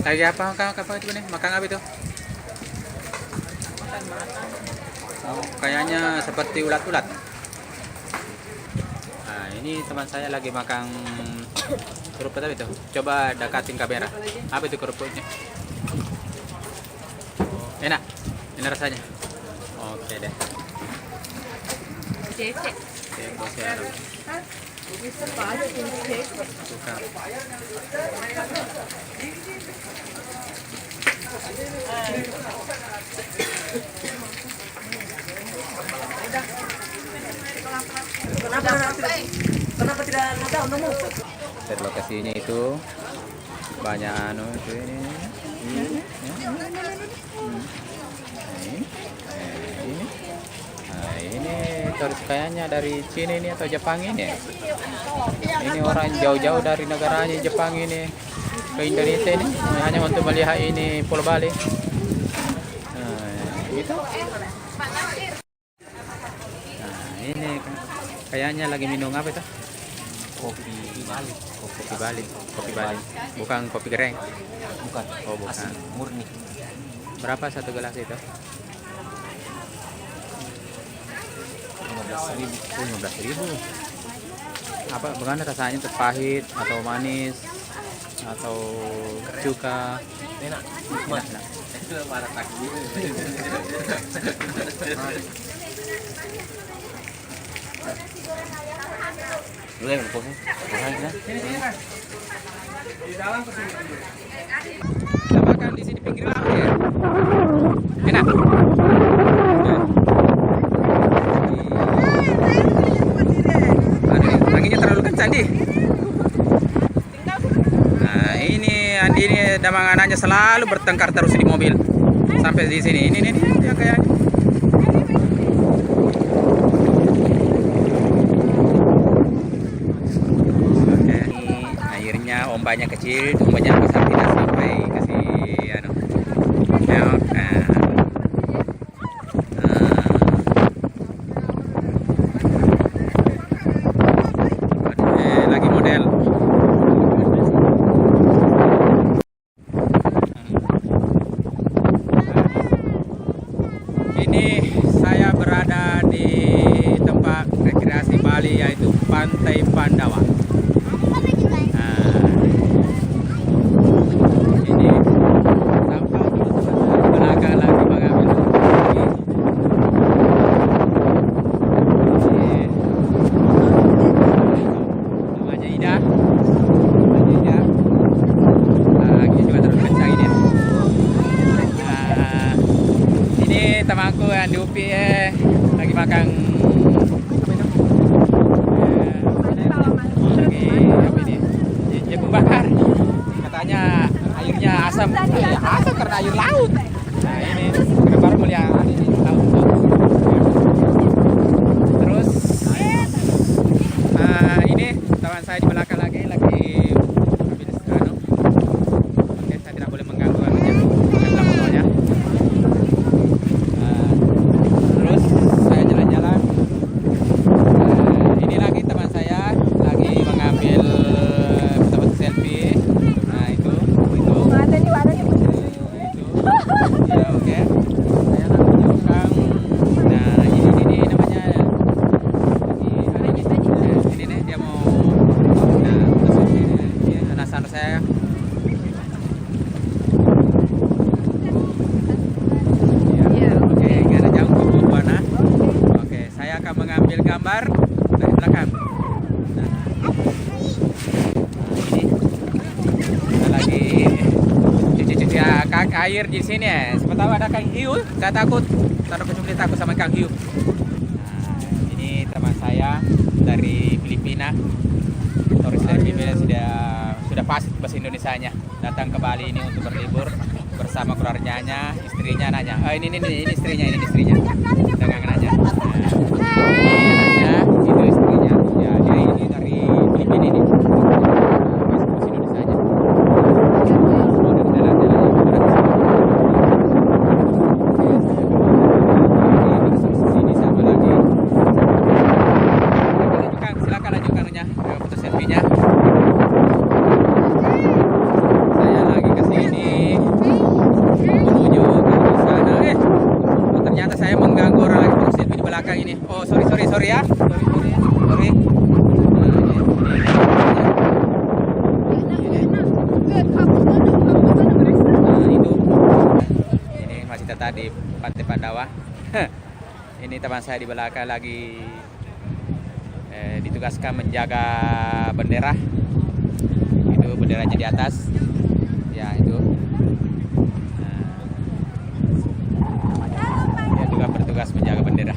Lagi apa itu nih? Makan apa itu? Oh, kayaknya seperti ulat-ulat. Nah, ini teman saya lagi makan kerupuk apa itu? Coba dekatin kamera. Apa itu kerupuknya? Oh, enak. Enak rasanya. Oke deh. Cecek. Bisa banget ini Bukan. Kenapa tidak ada nomor? Lokasinya itu banyak itu ini. Nah, ini terus kayaknya dari Cina ini atau Jepang ini. Ini orang jauh-jauh dari negaranya Jepang ini ke Indonesia ini hanya untuk melihat ini Pulau Bali. Nah, gitu. Nah, ini kayaknya lagi minum apa itu? Kopi Bali. Kopi Bali. Kopi Bali. Bukan kopi goreng. Bukan. Oh, bukan. Asli, murni. Berapa satu gelas itu? 15.000. Apa bagaimana rasanya, itu pahit atau manis atau cuka? Enak. Enak, enak. Itu para kaki. Lu yang posnya. Kita makan di sini pinggir laut ya. Enak. Anginnya terlalu kencang nih. Nah, ini Andi ini damang anaknya selalu bertengkar terus di mobil sampai di sini. Ini ya kayaknya. Oke, airnya ombaknya kecil, ombaknya besar tidak sampai kasih lagi model. Ini saya berada di tempat rekreasi Bali yaitu Pantai Pandawa. Nah, ini sampah belakang lagi mengambil. Namanya Ida. Anginnya juga terus kencang ini. Nah, ini temanku yang di UPI lagi makan apa ini? Jagung bakar. Katanya airnya asam. Ya, asam karena air laut. Nah, ini kita baru melihat ini laut. Terus ini teman saya di belakang lagi ambil Oke, saya tidak boleh mengganggu anunya. Ambil fotonya. Terus saya jalan-jalan. Ini lagi teman saya lagi mengambil foto selfie. Nah, itu. Ya, oke. Saya lagi menunjukkan. Nah, ini namanya. Ini nih dia mau. Nah, terus ini nasar saya. Oke, nggak ada jauh ke Buana. Oke, saya akan mengambil gambar dari belakang. Nah, ini kita lagi cuci-cuci air di sini ya. Siapa tahu ada kang hiu, saya takut. Taruh kecuali takut sama kang hiu. Nah, ini teman saya dari Filipina, turis dari bahasa Indonesianya. Datang ke Bali ini untuk berlibur bersama keluarganya, istrinya nanya. Ini istrinya, ini istrinya. Dengan nanya. Ini anaknya, itu istrinya. Ya, dia ini dari Filipina ini. Bahasa Indonesianya. Ini siapa lagi? Silakan lanjutkan foto selfie-nya. Saya lagi ke sini menuju ke sana. Ternyata saya mengganggu orang lagi foto selfie di belakang ini. Oh, sorry ya. Sorry. Nah, itu. Ini masih tetap di Pantai Pandawa. Ini teman saya di belakang lagi ditugaskan menjaga bendera. Itu benderanya di atas. Ya, itu. Dia juga bertugas menjaga bendera.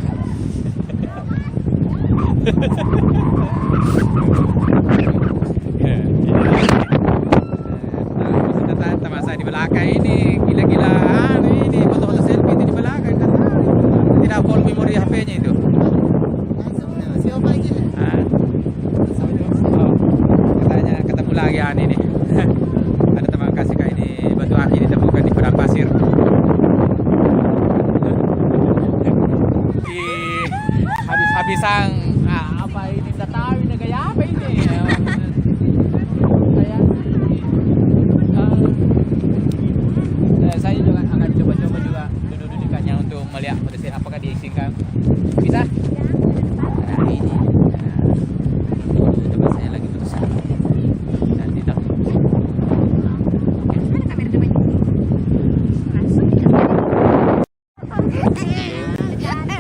Nah, teman saya di belakang ini gila-gilaan. Ini foto-foto selfie itu di belakang. Tidak full memori HP-nya itu. Katanya ketemu lagi ini. Ada teman kasih kayak ini batu aki ditemukan di padang pasir. Di habis-habisan apa ini tidak tahu ini kayak apa ini. Saya juga akan coba-coba juga duduk-dudukannya untuk melihat potensi apakah diisikan. Bisa? Nah, ini. Teman saya lagi putus asa. Dan tidak.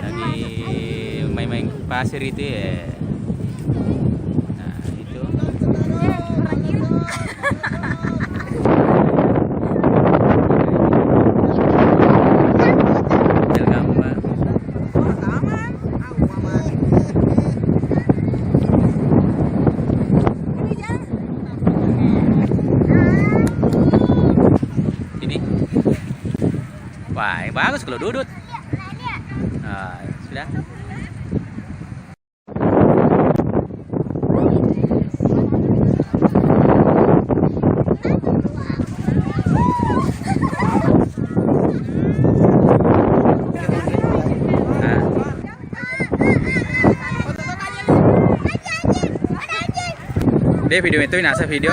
Lagi main-main pasir itu ya. Nah, itu. Wah, yang bagus kalau duduk. Nah, sudah. Nah. Dia video itu nasa video.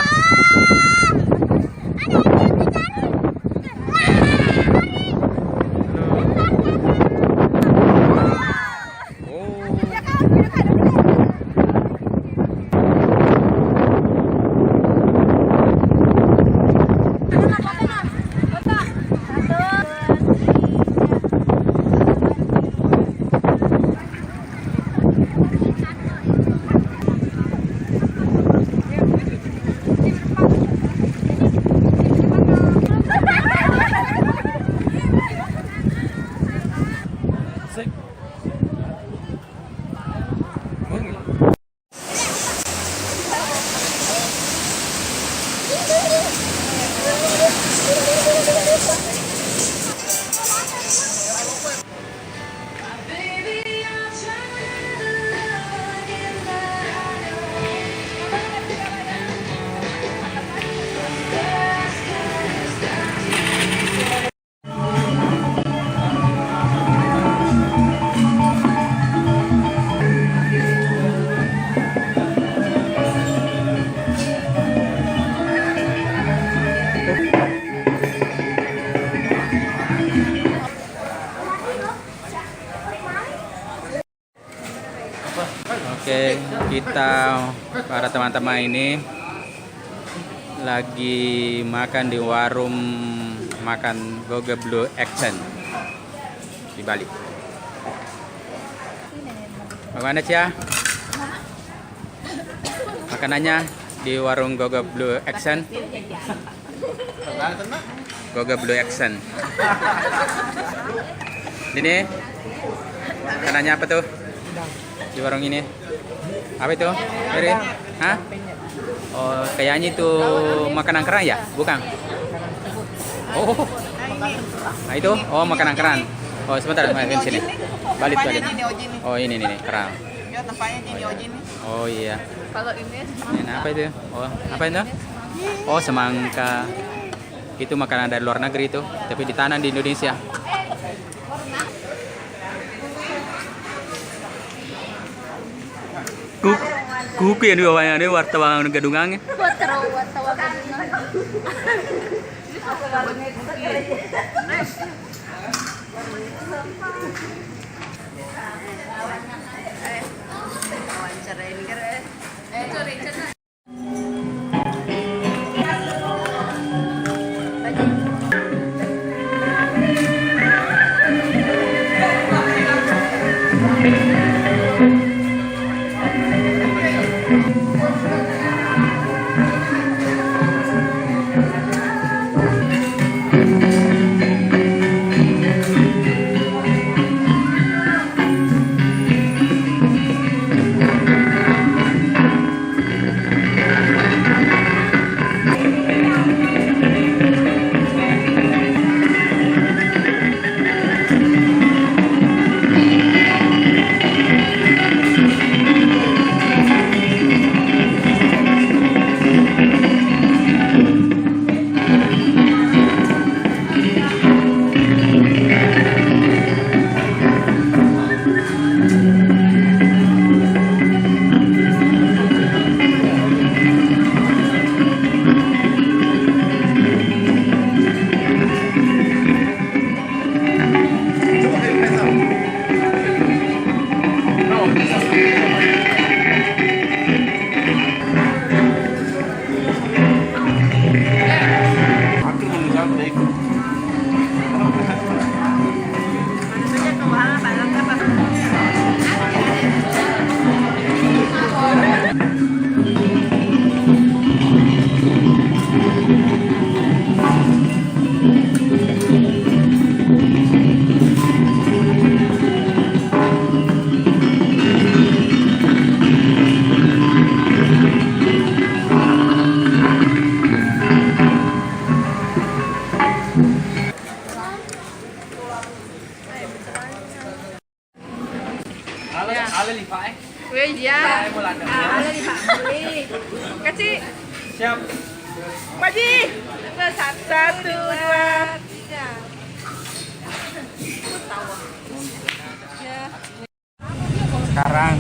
Oke, kita para teman-teman ini lagi makan di warung makan Goga Blue Accent di Bali. Bagaimana Cia? Makanannya di warung Goga Blue Accent. Goga Blue Accent. Ini makanannya apa tuh? Di warung ini. Apa itu? Hah? Oh, kayaknya itu makanan kerang ya? Bukan? Oh, nah itu? Oh, makanan kerang. Oh, sebentar, di sini. Balik. Oh, ini kerang. Ya, tempatnya di Oji nih. Oh iya. Kalau ini Ini apa itu? Oh, apa itu? Oh, semangka. Itu makanan dari luar negeri itu, tapi ditanam di Indonesia. Kuku yang dibawanya ada wartawan gadungannya. Wartawan gadungan. wawancara ini kan. Curi. Wih ya, ada di Pak Beli. Kasih. Siap. Pak Ji. Satu, dua, tiga. Sekarang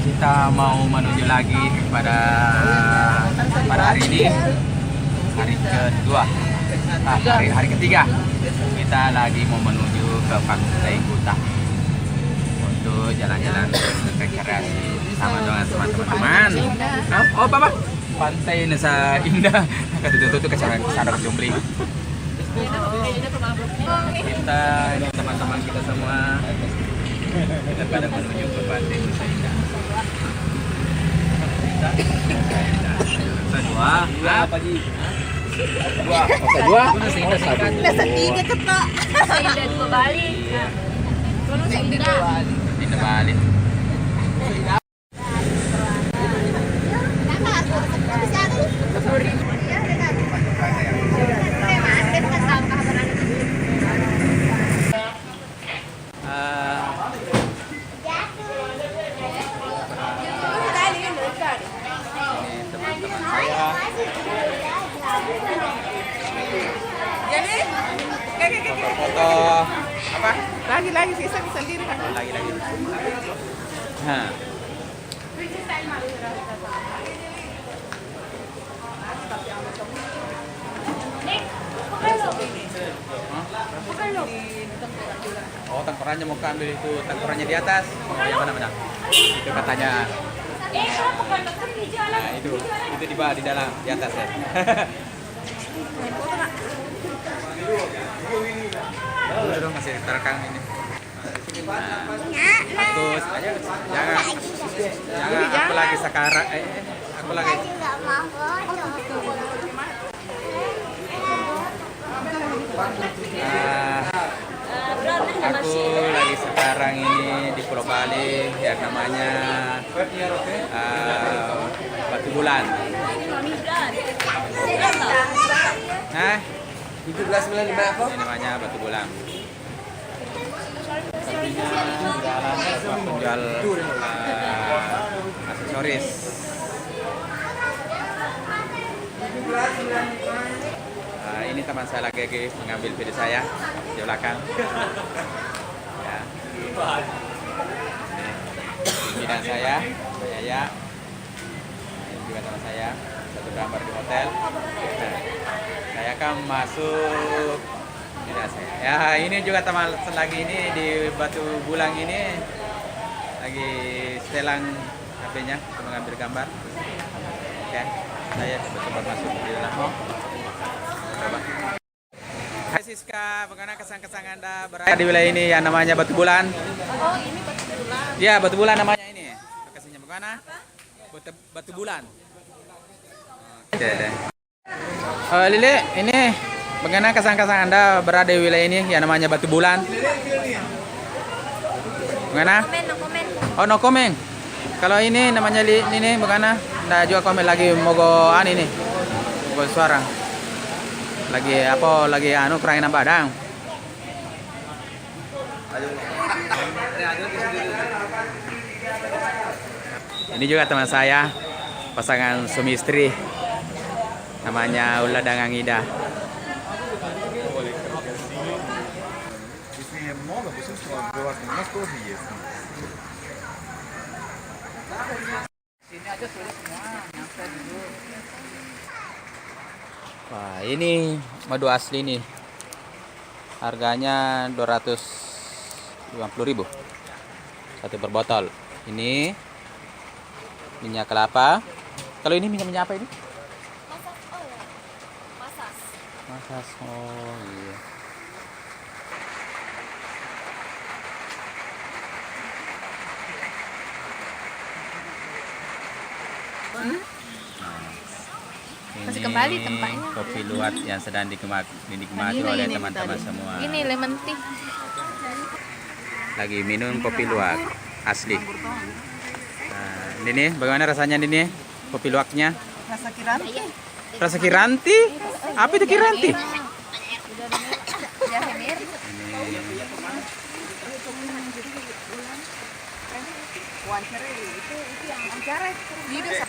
kita mau menuju lagi pada hari ini, hari kedua, hari ketiga. Kita lagi mau menuju ke Pantai Kuta untuk jalan-jalan rekreasi sama dengan teman-teman. Oh, apa? Pantai Nusa Indah. Kata-kata ke sana Jombling. Kita ini teman-teman kita semua kita pada menuju ke Pantai Nusa Indah. Dua, apa Ji? Dua. Nasa tiga ketok. Nasa indah dua balik. Nasa indah. Indah balik. Teman-teman saya. Jadi, Foto apa? lagi sisa sendiri kan. Lagi. Nah. Oh, tengkorannya mau ambil itu, tengkorannya di atas. Oh, yang mana? Itu katanya. Nah, itu di bawah, di dalam, di atas ya. Dong masih terekam ini. Aku jangan aku lagi sekarang aku lagi aku lagi sekarang ini di Pulau Bali yang namanya Batu Bulan. Nah, 1795 apa? ini namanya batu bulan. Sampingnya penjual aksesoris. Ini teman saya lagi mengambil video saya di belakang. Ya. Ini pimpinan saya, Mbak Yaya. Ini juga teman saya, satu gambar di hotel. Nah, saya akan masuk. Tidak saya. Ya, ini juga teman lagi ini di Batu Bulang ini lagi setelan HP-nya untuk mengambil gambar. Oke, saya coba masuk di dalam. Coba. Hai Siska, bagaimana kesan-kesan Anda berada di wilayah ini yang namanya Batu Bulan? Oh, ini Batu Bulan. Ya, Batu Bulan namanya ini. Lokasinya bagaimana? Batu Bulan. Oke deh. Lili, ini bagaimana kesan-kesan Anda berada di wilayah ini yang namanya Batu Bulan? Bagaimana? No comment. Oh, no comment. Kalau ini namanya ini bagaimana? Anda juga komen lagi mogo ini. Mogo suara. Lagi apa? Lagi kurangin nambah dang. Ini juga teman saya, pasangan suami istri. Namanya Ulla dan Angida. Wah, ini madu asli nih. Harganya 250.000 satu per botol. Ini minyak kelapa. Kalau ini minyak apa ini? Masas. Oh iya. Masih kembali tempatnya. Kopi luwak yang sedang dinikmati oleh teman-teman semua. Ini lemon tea. Lagi minum kopi luwak asli. Nah, ini nih, bagaimana rasanya ini nih? Kopi luwaknya? Rasa kiranti. Rasa kiranti? Apa itu kiranti? Jahe merah. Wawancara itu yang wawancara. Video.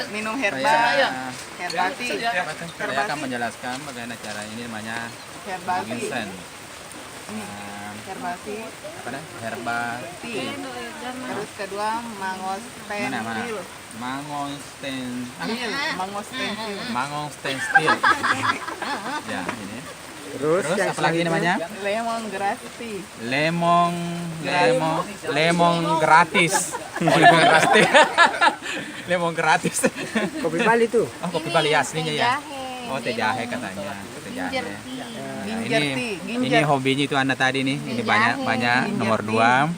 Minum herbal, herbal tea. Saya akan menjelaskan bagaimana cara ini namanya Herbal tea. ginseng. Herbal tea. Apa dah? Herbal tea. Terus kedua mangosten Mana? steel. Mangosten. Mangosten steel. Mangosten steel. Ya, ini. Terus apa lagi namanya? Lemongrass tea. Lemon gratis. Lemon gratis. Lemon gratis. kopi Bali tuh. Oh, kopi Bali aslinya ya. Jahe. Oh, teh jahe katanya. Teh jahe. Ginger tea. Nah, Ginger ini tea, ini ginger. hobinya itu Anda tadi nih. Ini Jahe. banyak Ginger nomor tea. 2.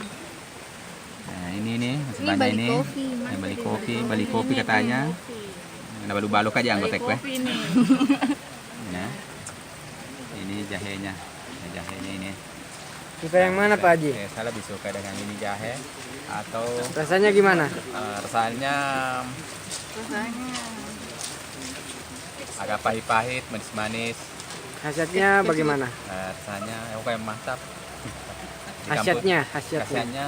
Nah, ini nih masih Ini banyak Bali ini. Coffee. Ini Bali kopi katanya. Nah, baluk-baluk aja anggota gue. Nah. Ini jahenya. Nah, jahenya ini. Suka yang mana Pak Haji? Saya lebih suka dengan ini jahe atau Rasanya gimana? rasanya agak pahit-pahit, manis-manis. Khasiatnya bagaimana? Rasanya kayak mantap. Di Khasiatnya, kampus, khasiatnya. khasiatnya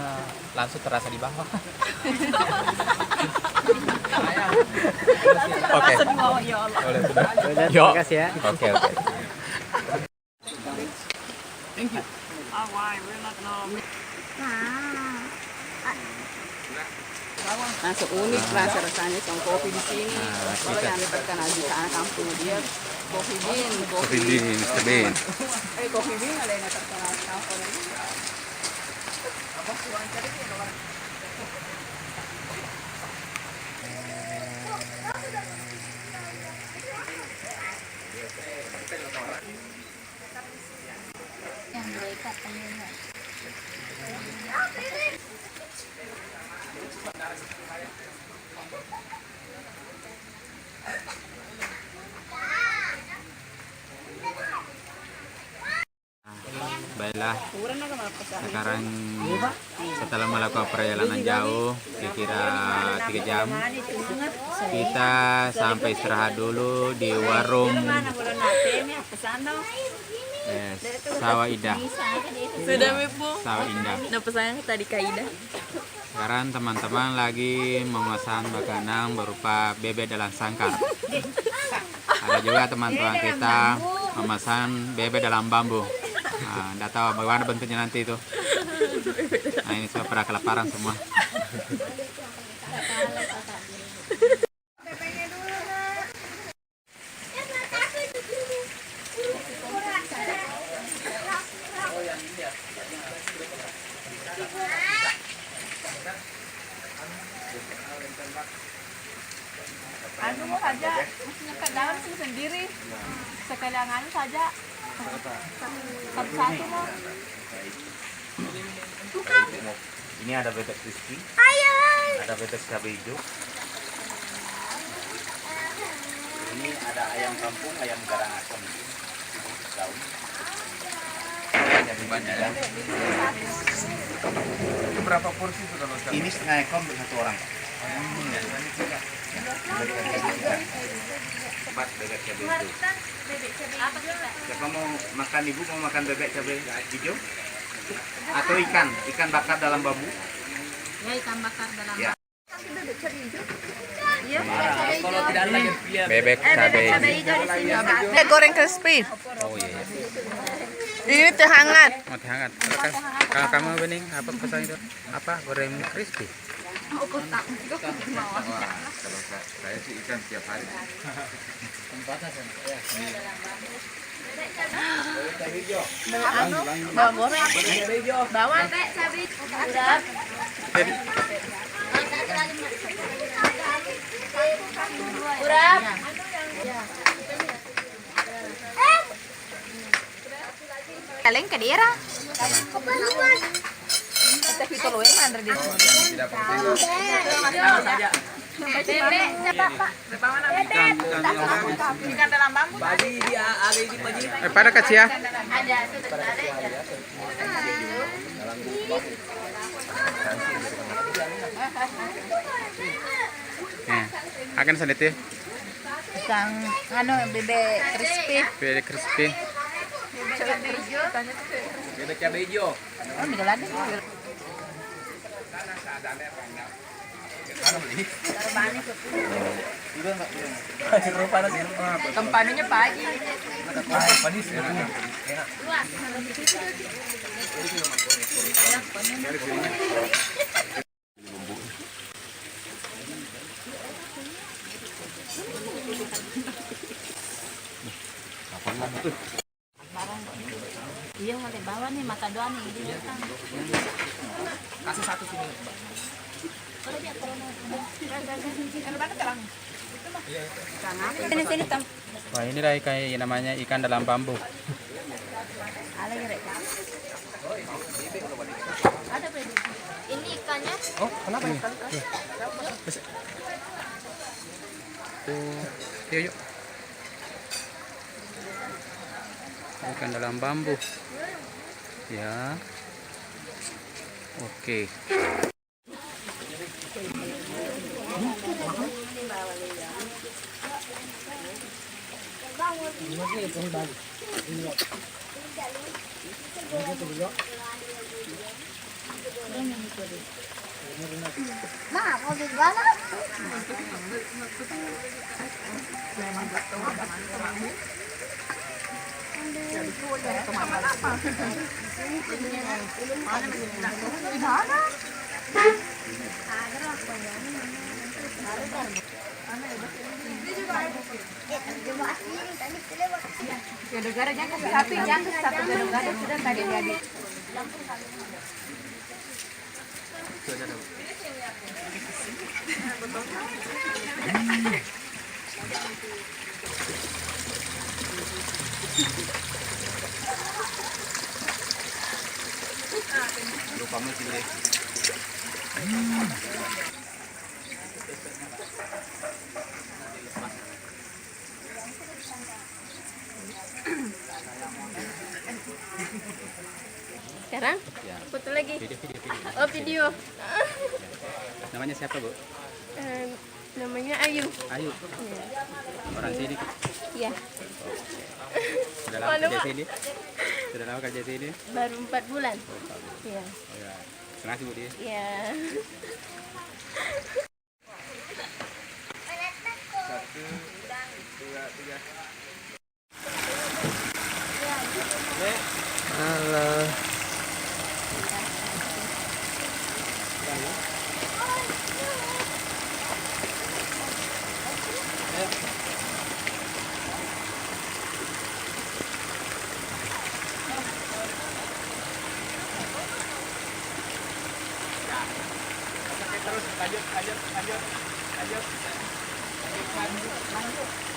langsung terasa di bawah. Oke. Boleh sudah. Udah, Yo. terima kasih ya. Oke. Langsung unik rasa rasanya sama kopi di sini. Nah, Kalau kita- yang terkenal di sana kampung dia kopi bean, Kopi Bean, Mr. Bean. kopi bean ada yang terkenal di kampung ini. Yang dekat ini. alhamdulillah Kurang na ka malapasan. sekarang setelah melakukan perjalanan jauh kira-kira 3 jam kita sampai istirahat dulu di warung Sawah Indah. Sudah Mipu. Sawah Indah. Napesan tadi Kaida. Sekarang teman-teman lagi memesan makanan berupa bebek dalam sangkar. Ada juga teman-teman kita memesan bebek dalam bambu. Nah, nggak tahu bagaimana bentuknya nanti itu. Nah, ini saya pada kelaparan semua. Anu mau saja, maksudnya ke dalam sih sendiri. Sekalian saja. Satu-satu mau. Ini ada bebek crispy, ada bebek cabai hijau. Ini ada ayam kampung, ayam garang asam. Daun. Jadi banyak ya. Itu berapa porsi itu kalau Ini setengah ekor untuk 1 orang. Empat bebek cabai hijau. Siapa mau makan, ibu mau makan bebek cabai hijau? Atau ikan bakar dalam bambu? Ya ikan bakar dalam. Ya. Bebek cabai. Bebek goreng crispy. Oh iya. Ini teh hangat. Mati hangat. Kalau kamu bening apa pesan itu? Apa goreng crispy? saya sih ikan tiap hari. Bawa goreng. Bawa teh cabai. Urap. Kaleng ke daerah. Tapi itu loh yang mana di sini. Tidak penting. Bebek, siapa Pak? Ikan dalam bambu. Pada kecil ya. Ada Akan sendiri tuh. Ikan anu bebek crispy. Bebek crispy. Bebek cabai hijau. Oh, migalade. Kampanyenya pagi. Manis ya. Iya mau bawa nih mata doa nih ini. Kasih 1 sini. Sini tam. Wah, ini lah kayak namanya ikan dalam bambu. Ada ya, Rek? Ada beda. Ini ikannya. Oh, kenapa ya? Tuh, yuk yuk. Ikan dalam bambu. Ya. Oke. Nah, mau di mana? Gara-gara jangan kasih sapi, jangan kasih sapi gara-gara sudah tadi jadi. Lupa mau sini. Sekarang Ya. foto lagi. Video. Oh, video. Namanya siapa, Bu? Namanya Ayu. Ayu. Iya. Orang sini. Iya. Sudah lama Mana, kerja Pak? sini? Sudah lama kerja sini? Baru 4 bulan. Iya. Oh ya. Terima kasih, Bu dia. Iya. Halo. Terus lanjut.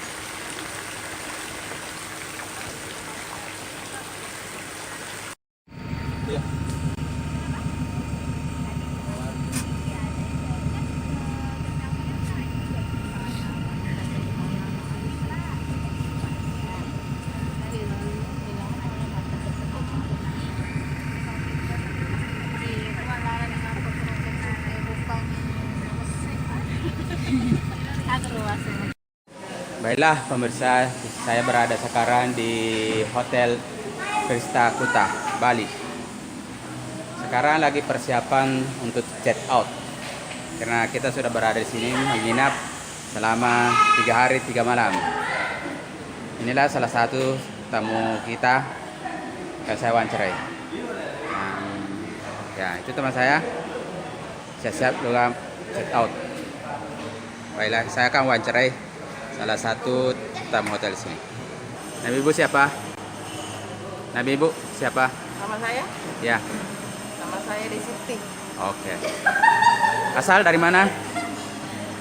Baiklah pemirsa, saya berada sekarang di Hotel Krista Kuta, Bali. Sekarang lagi persiapan untuk check out. Karena kita sudah berada di sini menginap selama 3 hari 3 malam. Inilah salah satu tamu kita yang saya wawancarai. Ya, itu teman saya. Siap-siap dalam check out. Baiklah, saya akan wawancarai salah satu tamu hotel sini. Nabi Ibu siapa? Nabi Ibu siapa? Nama saya? Ya, Nama saya Desiti. oke. Asal dari mana?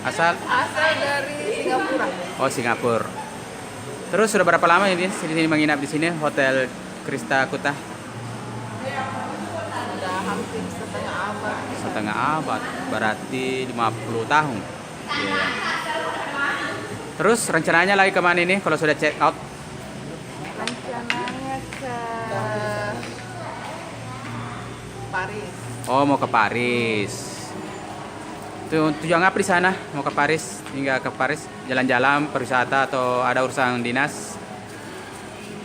Asal? Asal dari Singapura. Oh, Singapura. Terus sudah berapa lama ini di sini menginap di sini Hotel Krista Kuta? Sudah hampir setengah abad. Setengah abad, berarti 50 tahun. Iya. Terus rencananya lagi kemana ini kalau sudah check out? Rencananya ke Paris. Oh, mau ke Paris. Tujuan apa di sana? Mau ke Paris? Hingga ke Paris jalan-jalan, perwisata atau ada urusan dinas?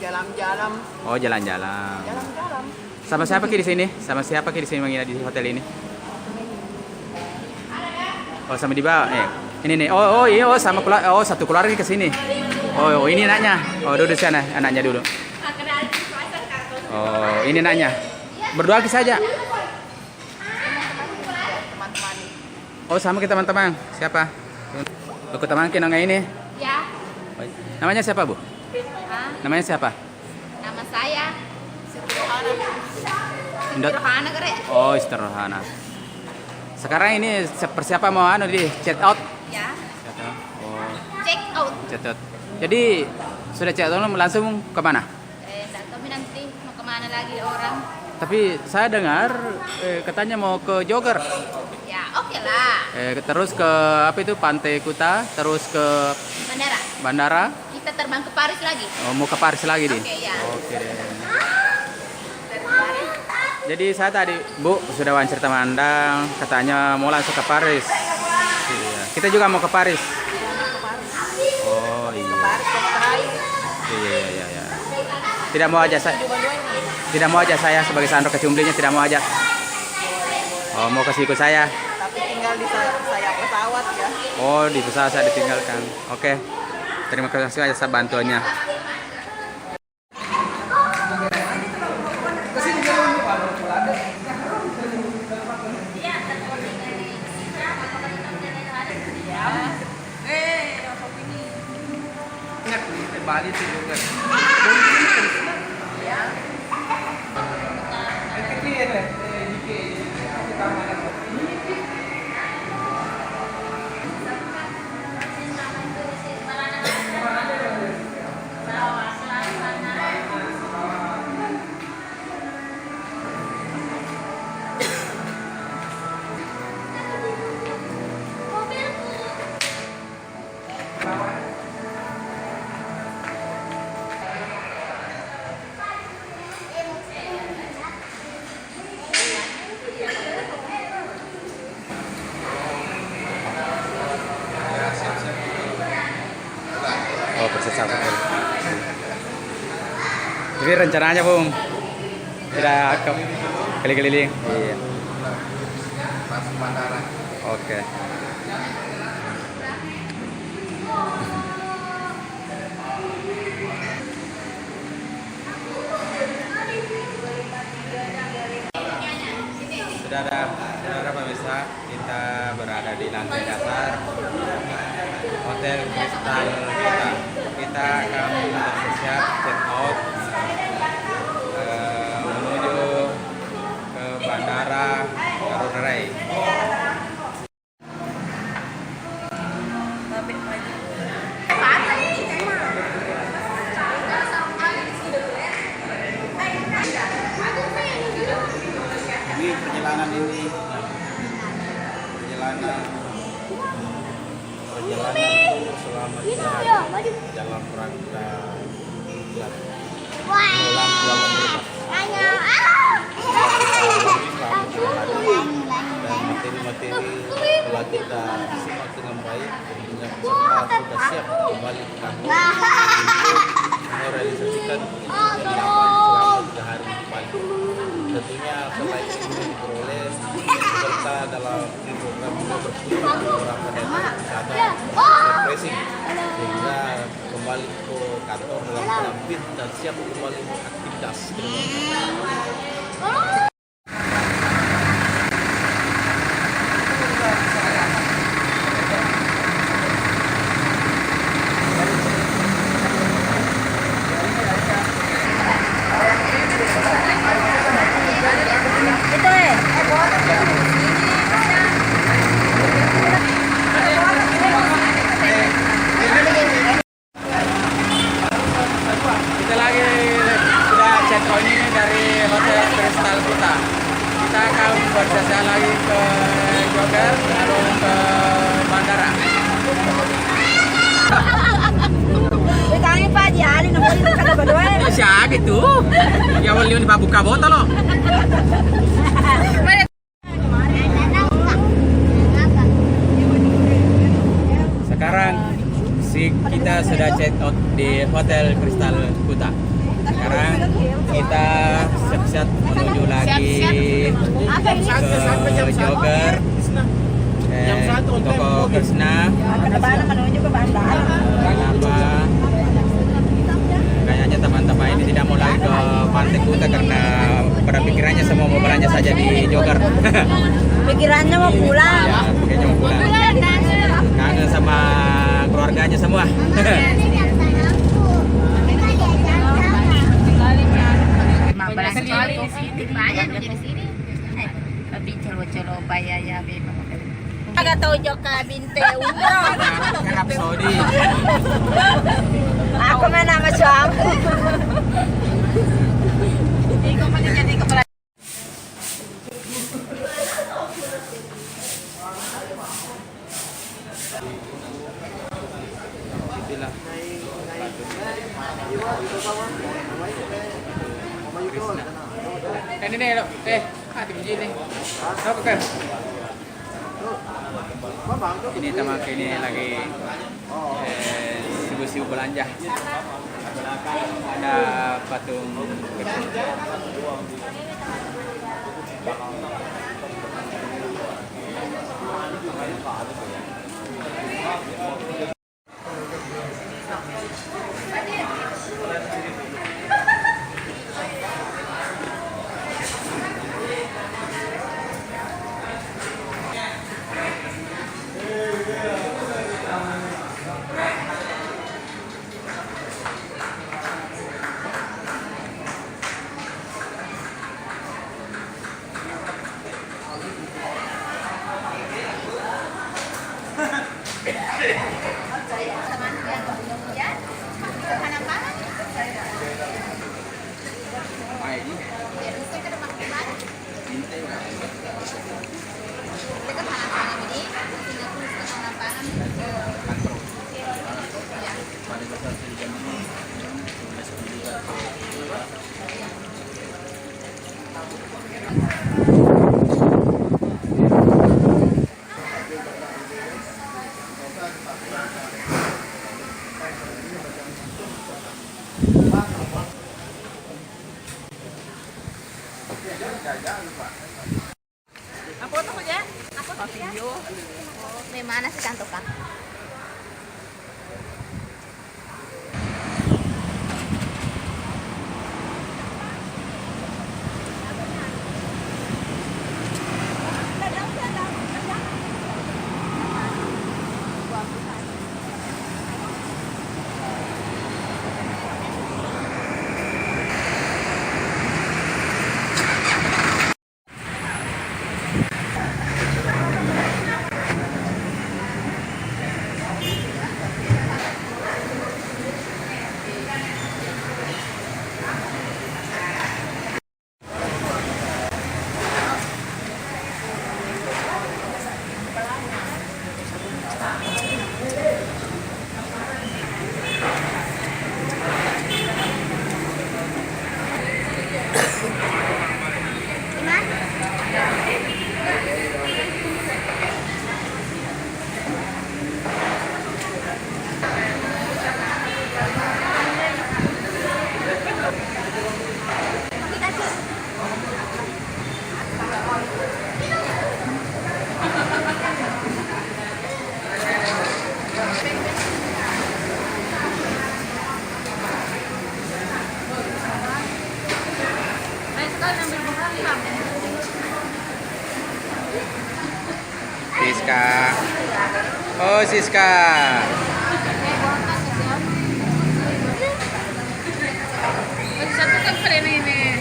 Jalan-jalan. Oh, jalan-jalan. Jalan-jalan. Sama siapa Ki di sini? Sama siapa Ki di sini menginap di hotel ini? Oh, sama di bawah. Ini nih. Iya, sama keluarga. Oh, satu keluarga ke sini. Oh, ini anaknya. Oh, duduk di sana anaknya dulu. Oh, ini anaknya. Berdua saja. Teman-teman. Oh, sama kita teman-teman. Siapa? Aku teman kita ini. Ya. Namanya siapa, Bu? Namanya siapa? Nama saya Siti Rohana. Indot. Rohana kere. Oh, Ister Rohana. Sekarang ini persiapan mau di check out. Ya. Oh, Check out. check out. Jadi sudah check out langsung ke mana? Enggak tahu nanti mau kemana lagi orang. Tapi saya dengar katanya mau ke Jogger. Ya, oke lah. Terus ke apa itu Pantai Kuta, terus ke Bandara. bandara. Kita terbang ke Paris lagi. Oh, mau ke Paris lagi nih. Oke, ya. Oke deh. Dari Paris. Jadi saya tadi Bu sudah wawancara teman Anda, katanya mau langsung ke Paris. Iya. Kita juga mau ke Paris. Oh iya. Paris ke Australia. Iya. Tidak mau aja saya. Tidak mau aja saya sebagai Sandro kecumblinya tidak mau ajak. Oh, mau kasih ikut saya. Tapi tinggal di sayap pesawat ya. Oh, di pesawat saya ditinggalkan. Oke. Terima kasih atas bantuannya. Bali itu juga. besar betul. Jadi rencananya Bung tidak ke keliling-keliling. Iya. Masuk bandara. Oke. Saudara pemirsa, kita berada di lantai dasar Hotel Kristal Kuta. Kita akan bersiap check out menuju ke Bandara Garuda. Ini perjalanan selama dalam rangka dan materi-materi telah kita simak dengan baik, tentunya peserta sudah siap kembali ke kantor untuk merealisasikan selama 3 hari depan. Tentunya selain itu diperoleh peserta dalam program berkunjung ke beberapa daerah wisata refreshing sehingga kembali ke kantor dalam keadaan fit dan siap kembali beraktivitas. Kita lagi sudah check out ini dari Hotel Kristal Kuta. Kita akan berjasa lagi ke Jogger lalu ke bandara. Kami pa di alin ng pwede ka na ba doon? Siya gitu. Ya wali ni pabuka botol lo. Sekarang kita sudah check out di Hotel Kristal Kuta. Sekarang kita siap-siap menuju lagi ke Jogger, Toko Krishna. Menuju ke bandara. Kenapa? Kayaknya teman-teman ini tidak mau lagi ke Pantai Kuta karena pada pikirannya semua mau belanja saja di Jogger. Pikirannya mau pulang. Ya, kayaknya mau pulang. Kangen sama keluarganya semua. Sekali di sini banyak di sini. Tapi celo-celo bayar ya memang. Agak tahu joka binte umroh. Arab Saudi. Aku mana sama suami. Hindi ko pa jadi kepala. Itulah. Ini nih, lo. Di biji nih. Apa kan? Ini teman ini lagi sibuk-sibuk belanja. Ada patung. Ayo Siska. Satu kan keren ini.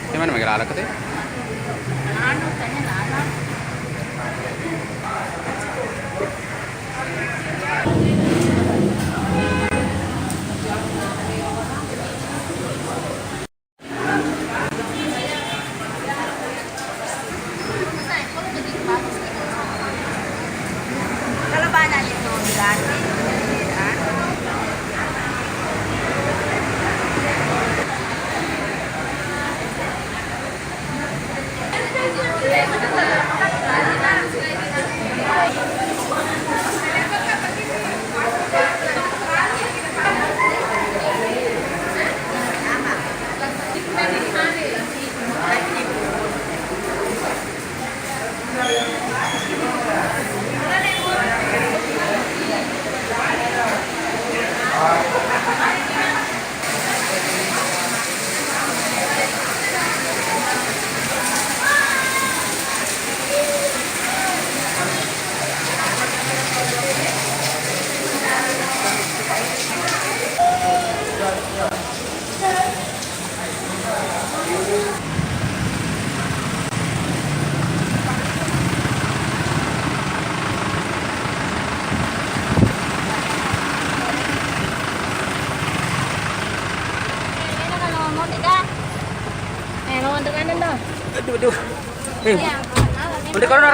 Gimana maglalala ko 'to? Ano tanya lala? Kalau banyak itu gratis. Aduh. Udah kalau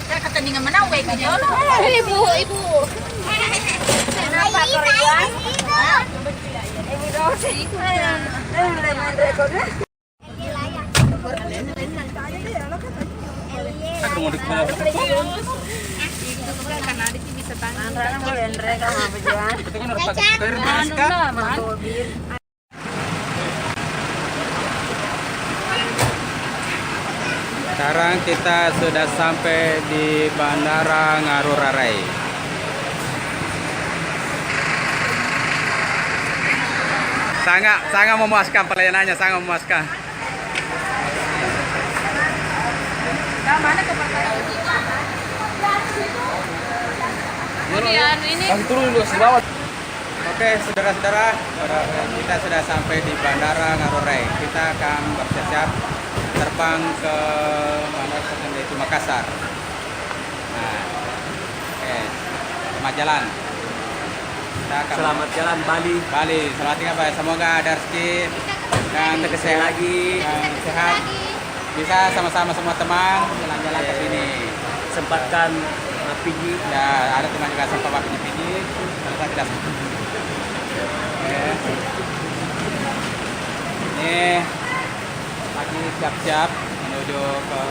Saya kata dengan mana we ke jolo. Ibu. Kenapa Korea? Ibu Rosi. aku mau dikepala. Karena di sini bisa tangan. Itu kan harus pakai air Siska. Sekarang kita sudah sampai di Bandara Ngurah Rai. Sangat memuaskan pelayanannya, sangat memuaskan. Mana ke Kemudian ini Oke, saudara-saudara, kita sudah sampai di Bandara Ngurah Rai. Kita akan bersiap-siap terbang ke mana yaitu Makassar. Nah, oke, selamat jalan. Kita akan Selamat jalan Bali. Selamat tinggal Pak. Semoga ada rezeki dan Sekali lagi sehat. Bisa sama-sama semua teman jalan-jalan ke sini. sempatkan Fiji. Ya, ada teman juga sempat waktunya Fiji. Kita tidak sempat. Oke. Ini lagi siap-siap menuju ke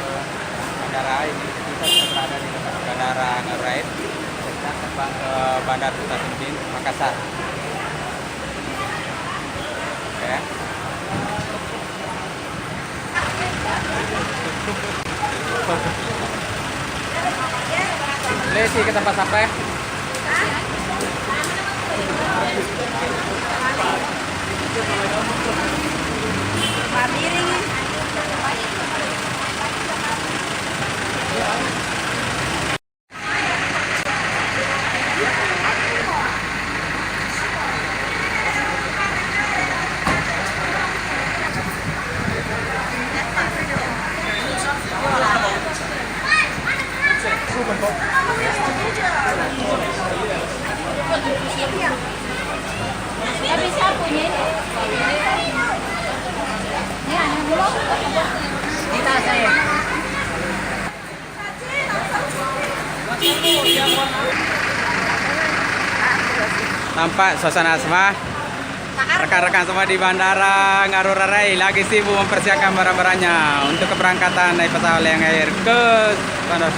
bandara. Ini kita sudah berada di Bandara Ngurah Rai. Kita terbang ke Bandar Sultan Makassar. Oke. Lesi ke tempat sampai. Nggak bisa punya ini. tampak suasana semua rekan-rekan semua di Bandara Ngurah Rai lagi sibuk mempersiapkan barang-barangnya untuk keberangkatan naik pesawat Lion Air ke Bandara.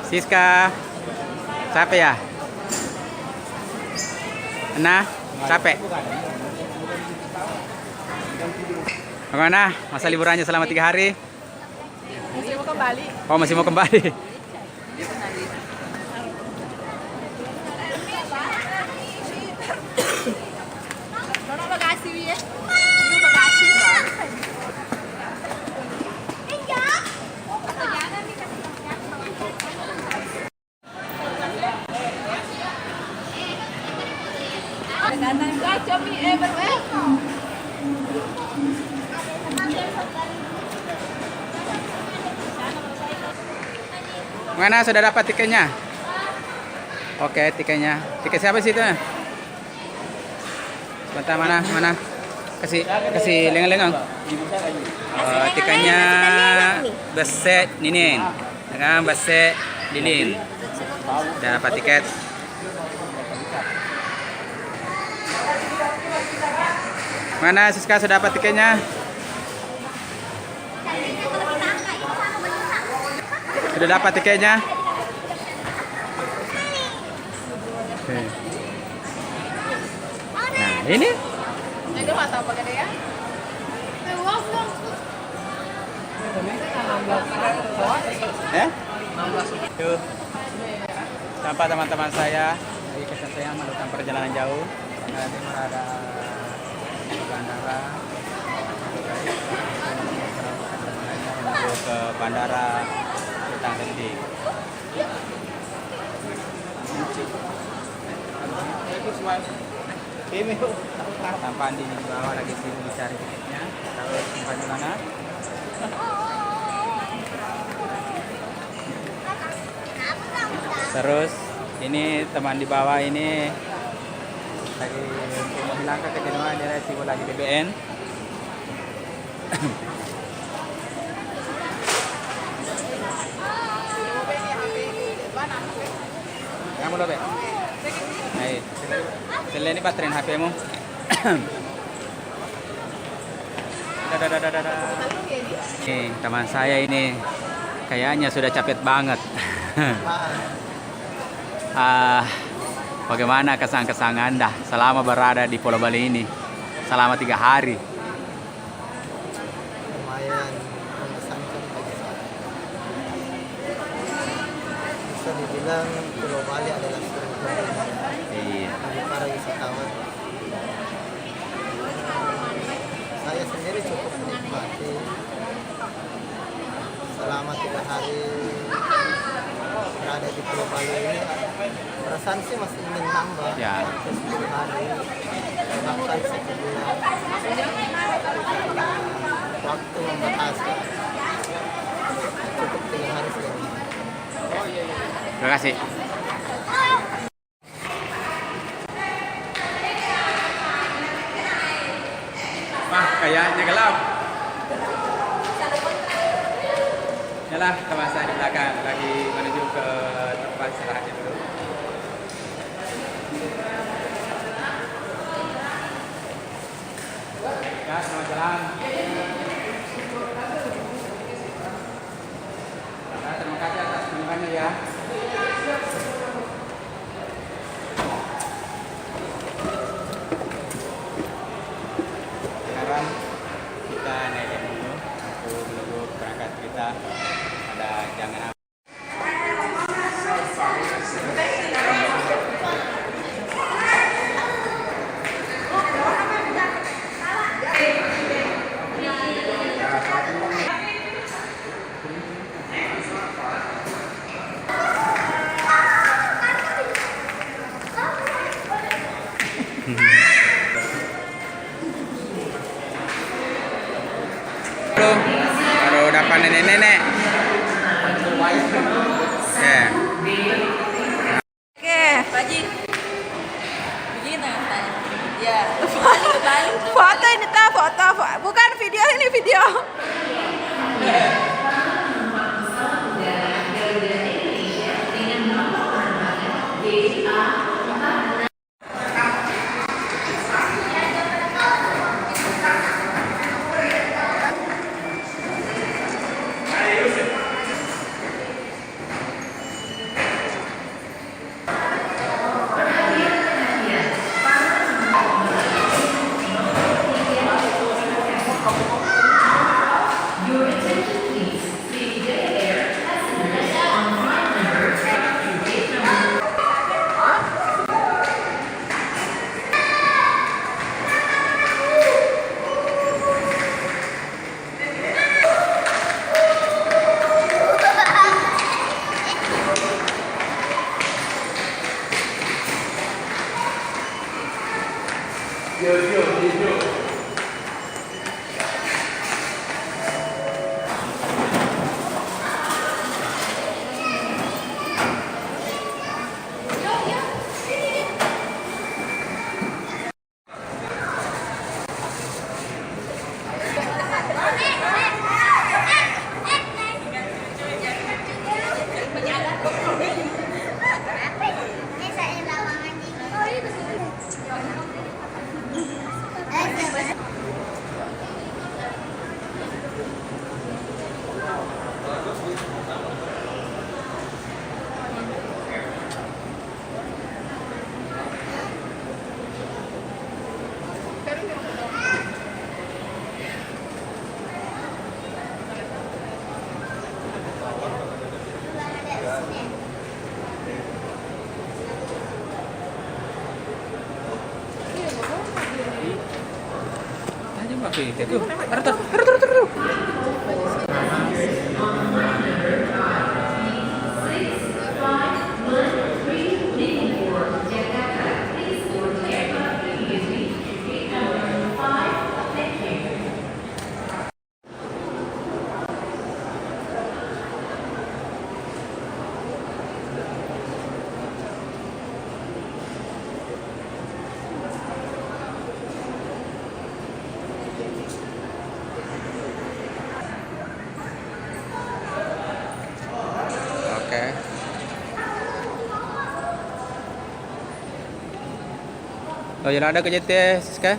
Siska, capek ya? Nah, capek. Bagaimana masa liburannya selama 3 hari? Masih mau kembali. Oh, masih mau kembali. Nono bagasi ya. Ini bagasi. Mana sudah dapat tiketnya? Oke, tiketnya. Tiket siapa sih itu? Sebentar, mana? Kasih lengang-lengang. Tiketnya Beset Ninin. Dengan Beset Lilin. Sudah dapat tiket. Mana Siska sudah dapat tiketnya? Sudah dapat tiketnya? Oke. Nah, ini. Tuh. Tampak teman-teman saya di kesan saya melakukan perjalanan jauh. Nanti berada di bandara. Menuju ke bandara Ketang Gending. Tampak di bawah lagi sibuk mencari tiketnya. Kalau simpan di mana? Terus ini teman di bawah ini lagi untuk menghilangkan kejenuhan dia sibuk lagi BBN. Kamu loh, Be? Hai. Selain ini baterai HP-mu. Nih, teman saya ini kayaknya sudah capek banget. Bagaimana kesan-kesan Anda selama berada di Pulau Bali ini selama 3 hari? Lumayan mengesankan bagi saya. Bisa dibilang Pulau Bali adalah surga Iya. bagi para wisatawan. Saya sendiri cukup menikmati selama 3 hari berada di Pulau Bali ini. Perasaan sih masih ingin nambah Ya. ke 10 hari, bahkan 1 bulan. Waktu membatasi, cukup 3 hari saja. Terima kasih. Wah, kayaknya gelap. Yalah, teman saya di belakang lagi menuju ke tempat istirahatnya dulu. Ya, selamat jalan. Nah, terima kasih atas kunjungannya ya. Sekarang kita naik dulu untuk menuju berangkat kita. Ada jangan baru dapat nenek-nenek. Ya. Oke, Paji. Begini tanya. Ya, foto ini tak foto, bukan video ini video. Oke, itu. Taruh. Oke. Oh, jalan ada ke JT, Siska?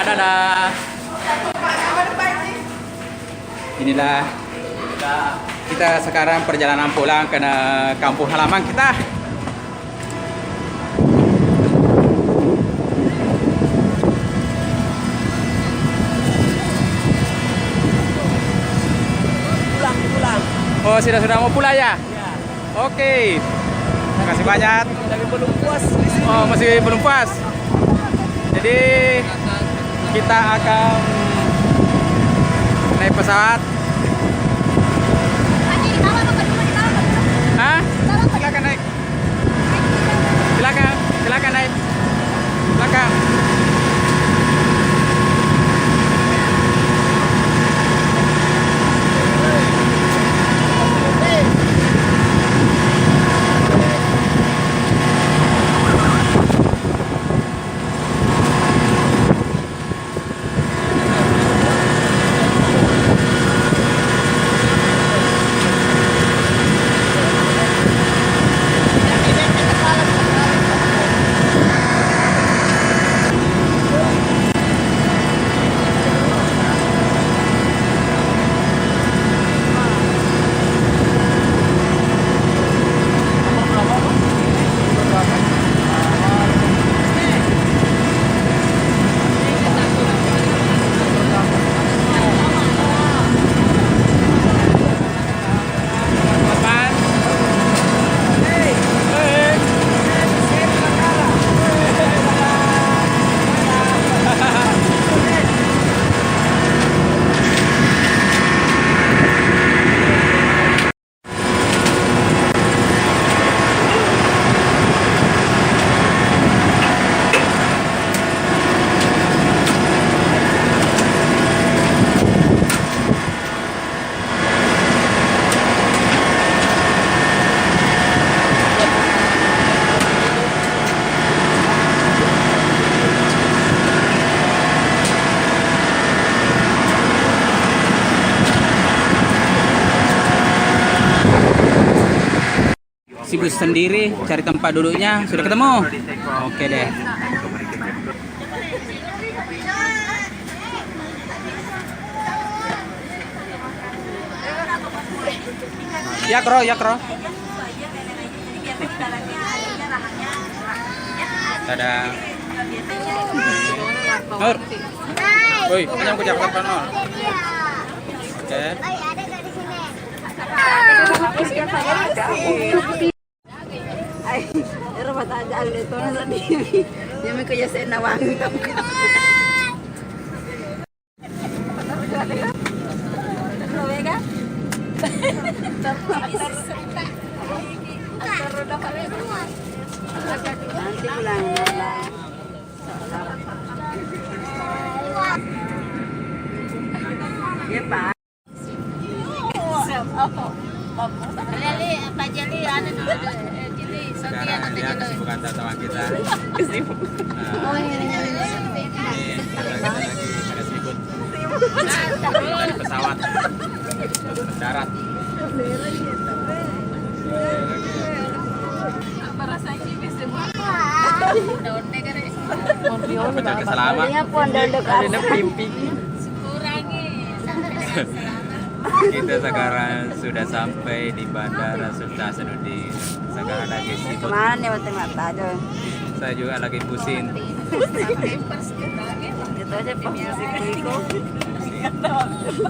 Dadah. Inilah kita sekarang perjalanan pulang ke kampung halaman kita. Pulang. Oh, sudah mau pulang ya? Oke. Terima kasih banyak. Tapi belum puas. Oh, masih belum puas. Jadi kita akan naik pesawat. Hah? Silakan naik. Silakan naik. Silakan. Si bus sendiri cari tempat duduknya sudah ketemu. Oke deh. Ya kro. Dadah. Nur. Woi, kanyang ku Jakarta Nur. Oke. Ay, pero matandaan ito na sa diri. Yung may kuya sa nawang ito. Nanti pulang. Ya, Pak. Sekarang dia kesibukan sama kita. Oh, iya. Lagi sibuk dari pesawat mendarat. Menjaga selamat. Kita sekarang sudah sampai di Bandara Sultan Hasanuddin. Sekarang lagi sibuk. Kemana nih mata aja? Saya juga lagi pusing. Itu aja Pak musik itu.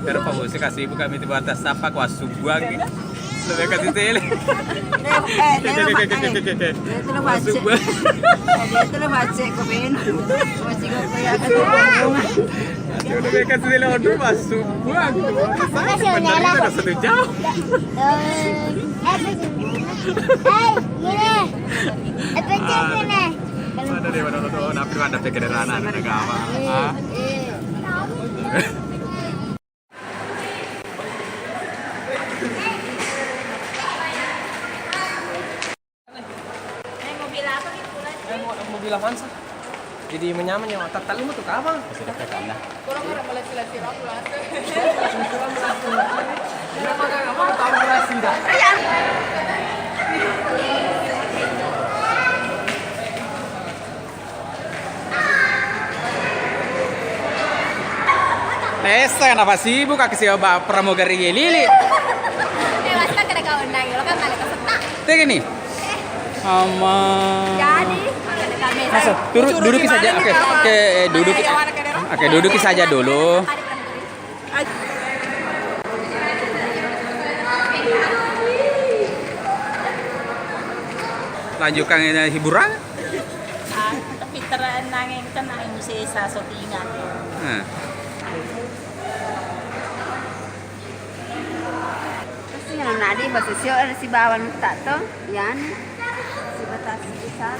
Pero Pak Busi kasih ibu kami di batas sapa kuas subuang. Lebih kasih tele. Itu lo baca. Itu lo baca ke ben. Masih kau kayak Lebih kasih tele order masuk buang. Sebenarnya ada 1 jam. Mana dia mana tuh? Napi mana pikir rana negara. Ah. Mobil Avanza. Jadi menyaman yang otak tali mo to kabang. Sudah pekan lah. Nesta kenapa sibuk kaki siapa pramugari lili? Basta ka nag-online. Wala ka malaka sa ta. Tengok ni. Ama. Jadi, kami. Masuk. Duduki saja. Oke. Oke, duduki. Oke, duduki saja dulu. Lanjutkan hiburan. Tapi terang nanging kan ang sa sotingan. Nah. Kasi yang nadi basta siya si bawan tato. Yan. Si batas isa.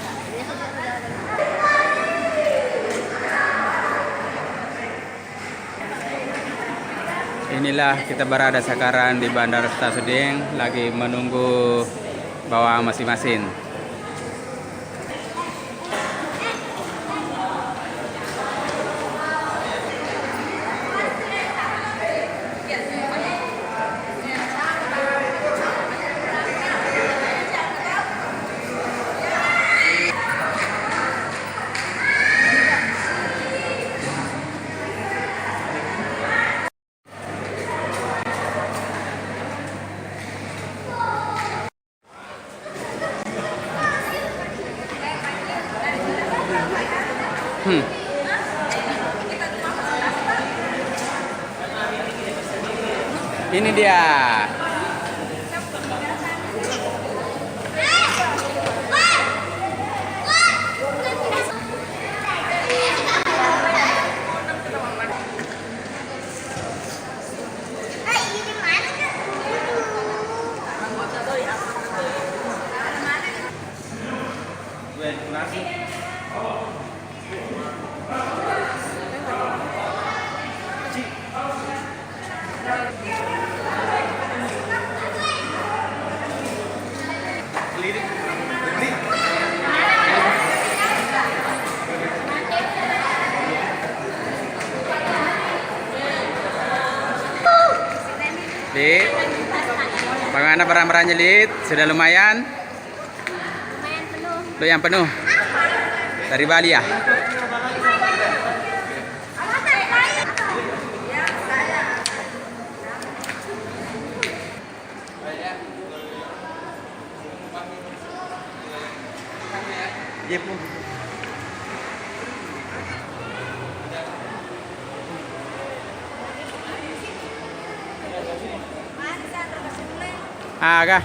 Inilah kita berada sekarang di Bandara Stasiun, lagi menunggu bawa masing-masing. Ini dia. Lid, bagaimana barang-barangnya Lid? Sudah lumayan? Lumayan penuh. Lumayan penuh? Dari Bali ya? Kah?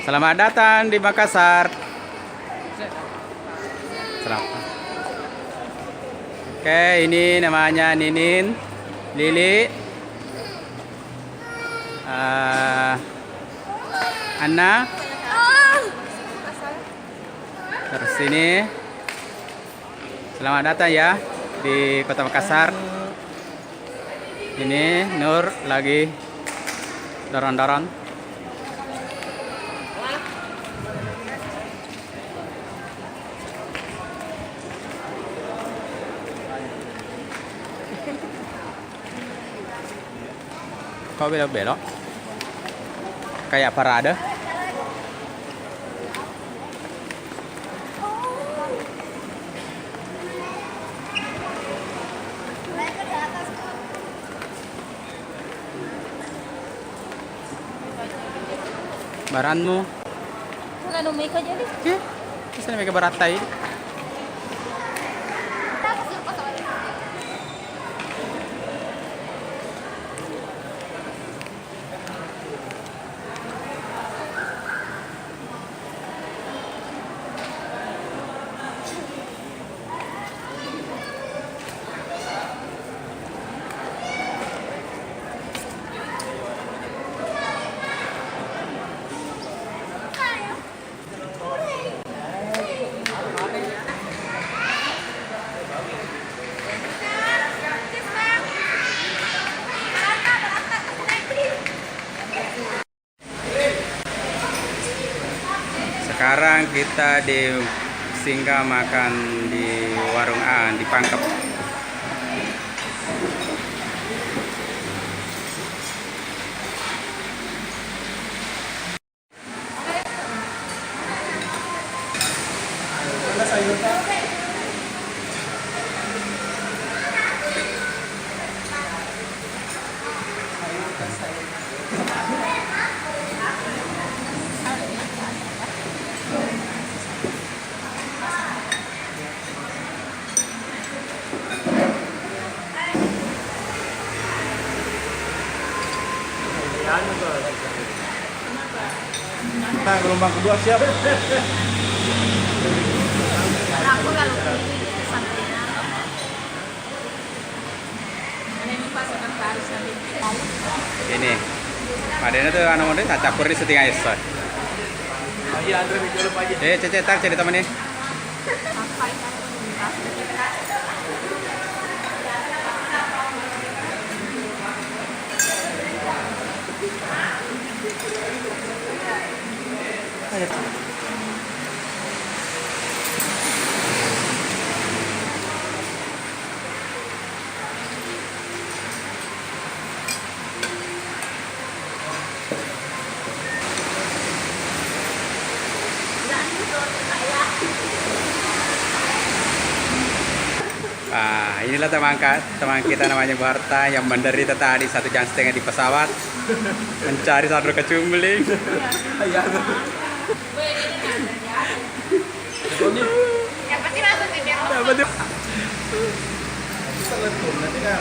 Selamat datang di Makassar. Selamat. Oke, ini namanya Ninin, Lili, Anna. Terus ini. Selamat datang ya di Kota Makassar. Ini Nur lagi dorong-dorong. Kok belok-belok? Kayak parade. Baranmu. Ano may ka dyan? Oke. Bisa may kabarattay. Sekarang kita di singgah makan di warung A di Pangkep. Nah, gelombang kedua siap. Aku kalau pilih sampainya. Ini pasukan Paris nanti. Ini. Padahal tuh anu mode tak campur di setengah esot. Iya, Andre video lupa aja. Cece tar cerita teman nih. Ah, inilah teman kita namanya Barta yang menderita tadi 1,5 jam di pesawat mencari sandro kecumling. Yang pasti masuk di biar. Apa tuh? Nanti kan